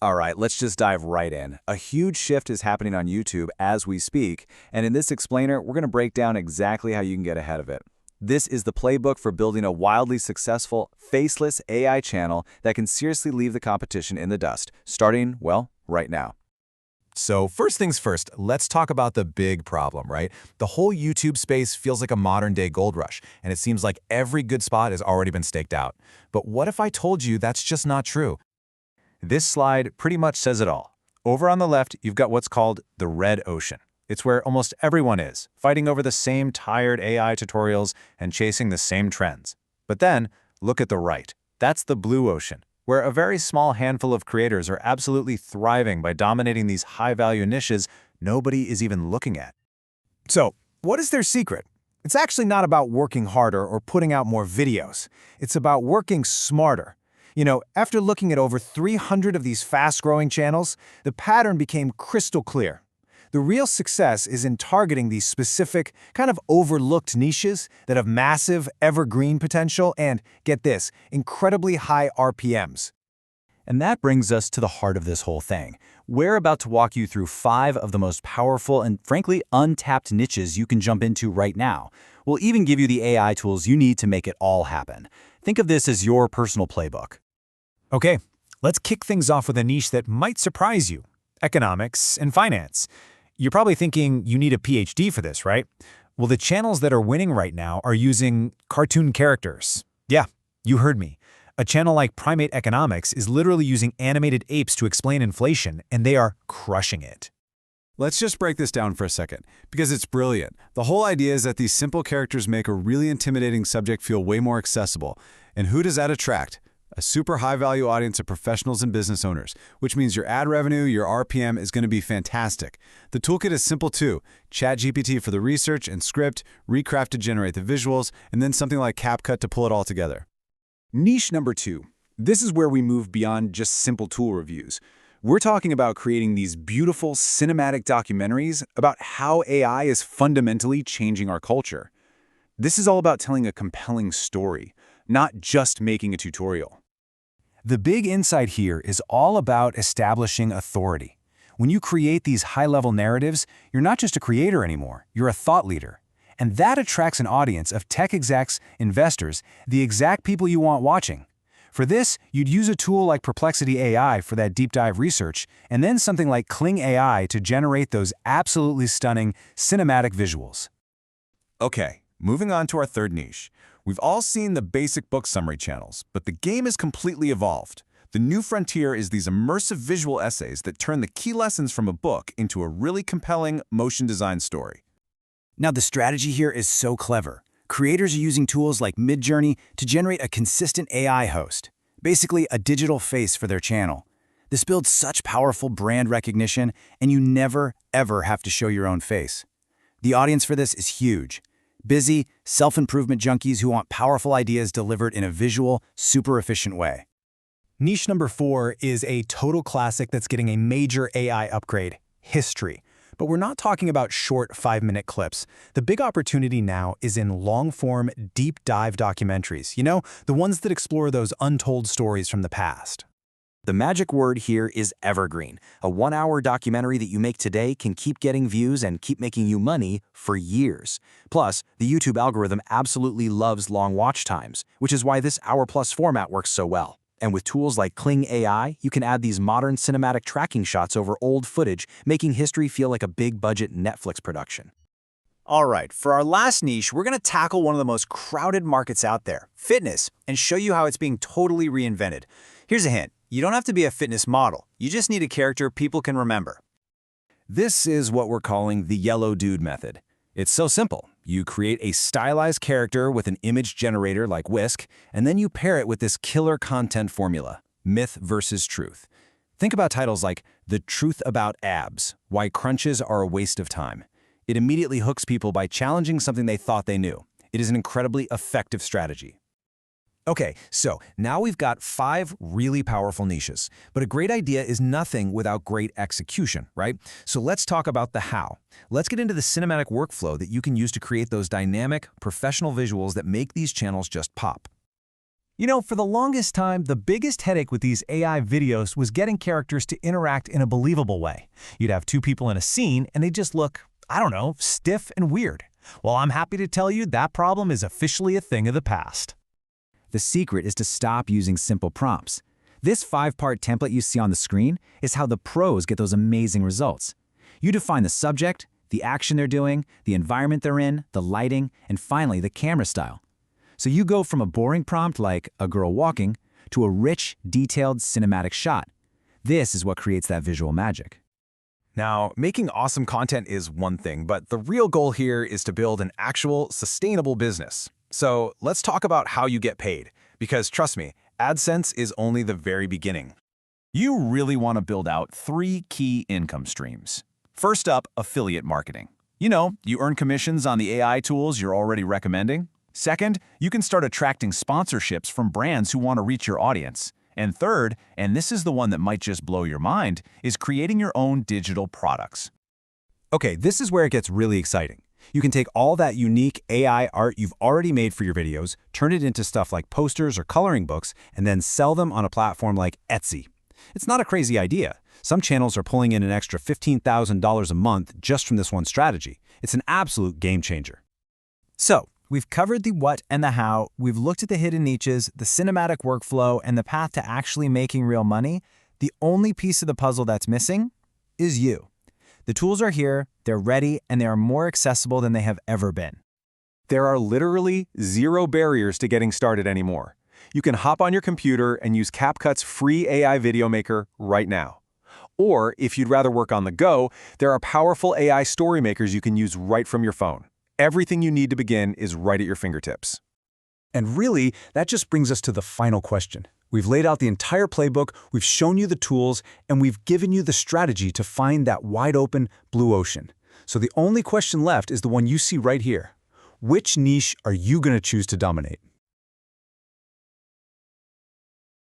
All right, let's just dive right in. A huge shift is happening on YouTube as we speak, and in this explainer, we're going to break down exactly how you can get ahead of it. This is the playbook for building a wildly successful, faceless AI channel that can seriously leave the competition in the dust, starting, well, right now. So first things first, let's talk about the big problem, right? The whole YouTube space feels like a modern-day gold rush, and it seems like every good spot has already been staked out. But what if I told you that's just not true? This slide pretty much says it all. Over on the left, you've got what's called the red ocean. It's where almost everyone is, fighting over the same tired AI tutorials and chasing the same trends. But then, look at the right. That's the blue ocean, where a very small handful of creators are absolutely thriving by dominating these high-value niches nobody is even looking at. So, what is their secret? It's actually not about working harder or putting out more videos. It's about working smarter. You know, after looking at over 300 of these fast-growing channels, the pattern became crystal clear. The real success is in targeting these specific, kind of overlooked niches that have massive, evergreen potential and, get this, incredibly high RPMs. And that brings us to the heart of this whole thing. We're about to walk you through 5 of the most powerful and, frankly, untapped niches you can jump into right now. We'll even give you the AI tools you need to make it all happen. Think of this as your personal playbook. Okay, let's kick things off with a niche that might surprise you: economics and finance. You're probably thinking you need a PhD for this, right? Well, the channels that are winning right now are using cartoon characters. Yeah, you heard me. A channel like Primate Economics is literally using animated apes to explain inflation, and they are crushing it. Let's just break this down for a second, because it's brilliant. The whole idea is that these simple characters make a really intimidating subject feel way more accessible. And who does that attract? A super high-value audience of professionals and business owners, which means your ad revenue, your RPM is going to be fantastic. The toolkit is simple too. ChatGPT for the research and script, Recraft to generate the visuals, and then something like CapCut to pull it all together. Niche number 2. This is where we move beyond just simple tool reviews. We're talking about creating these beautiful cinematic documentaries about how AI is fundamentally changing our culture. This is all about telling a compelling story, not just making a tutorial. The big insight here is all about establishing authority. When you create these high-level narratives, you're not just a creator anymore, you're a thought leader. And that attracts an audience of tech execs, investors, the exact people you want watching. For this, you'd use a tool like Perplexity AI for that deep dive research, and then something like Kling AI to generate those absolutely stunning cinematic visuals. Okay, moving on to our third niche. We've all seen the basic book summary channels, but the game is completely evolved. The new frontier is these immersive visual essays that turn the key lessons from a book into a really compelling motion design story. Now, the strategy here is so clever. Creators are using tools like Midjourney to generate a consistent AI host, basically a digital face for their channel. This builds such powerful brand recognition, and you never, ever have to show your own face. The audience for this is huge. Busy, self-improvement junkies who want powerful ideas delivered in a visual, super efficient way. Niche number 4 is a total classic that's getting a major AI upgrade: history. But we're not talking about short 5-minute clips. The big opportunity now is in long-form, deep-dive documentaries. You know, the ones that explore those untold stories from the past. The magic word here is evergreen. A 1-hour documentary that you make today can keep getting views and keep making you money for years. Plus, the YouTube algorithm absolutely loves long watch times, which is why this hour-plus format works so well. And with tools like Kling AI, you can add these modern cinematic tracking shots over old footage, making history feel like a big-budget Netflix production. All right, for our last niche, we're going to tackle one of the most crowded markets out there, fitness, and show you how it's being totally reinvented. Here's a hint. You don't have to be a fitness model. You just need a character people can remember. This is what we're calling the yellow dude method. It's so simple. You create a stylized character with an image generator like Whisk, and then you pair it with this killer content formula, myth versus truth. Think about titles like The Truth About Abs, Why Crunches Are a Waste of Time. It immediately hooks people by challenging something they thought they knew. It is an incredibly effective strategy. Okay, so now we've got 5 really powerful niches, but a great idea is nothing without great execution, right? So let's talk about the how. Let's get into the cinematic workflow that you can use to create those dynamic, professional visuals that make these channels just pop. You know, for the longest time, the biggest headache with these AI videos was getting characters to interact in a believable way. You'd have two people in a scene, and they just look, I don't know, stiff and weird. Well, I'm happy to tell you that problem is officially a thing of the past. The secret is to stop using simple prompts. This 5-part template you see on the screen is how the pros get those amazing results. You define the subject, the action they're doing, the environment they're in, the lighting, and finally the camera style. So you go from a boring prompt like a girl walking to a rich, detailed cinematic shot. This is what creates that visual magic. Now, making awesome content is one thing, but the real goal here is to build an actual, sustainable business. So let's talk about how you get paid, because trust me, AdSense is only the very beginning. You really want to build out 3 key income streams. First up, affiliate marketing. You know, you earn commissions on the AI tools you're already recommending. Second, you can start attracting sponsorships from brands who want to reach your audience. And third, and this is the one that might just blow your mind, is creating your own digital products. Okay, this is where it gets really exciting. You can take all that unique AI art you've already made for your videos, turn it into stuff like posters or coloring books, and then sell them on a platform like Etsy. It's not a crazy idea. Some channels are pulling in an extra $15,000 a month just from this one strategy. It's an absolute game changer. So, we've covered the what and the how, we've looked at the hidden niches, the cinematic workflow, and the path to actually making real money. The only piece of the puzzle that's missing is you. The tools are here, they're ready, and they are more accessible than they have ever been. There are literally 0 barriers to getting started anymore. You can hop on your computer and use CapCut's free AI video maker right now. Or, if you'd rather work on the go, there are powerful AI story makers you can use right from your phone. Everything you need to begin is right at your fingertips. And really, that just brings us to the final question. We've laid out the entire playbook, we've shown you the tools, and we've given you the strategy to find that wide-open blue ocean. So the only question left is the one you see right here. Which niche are you going to choose to dominate?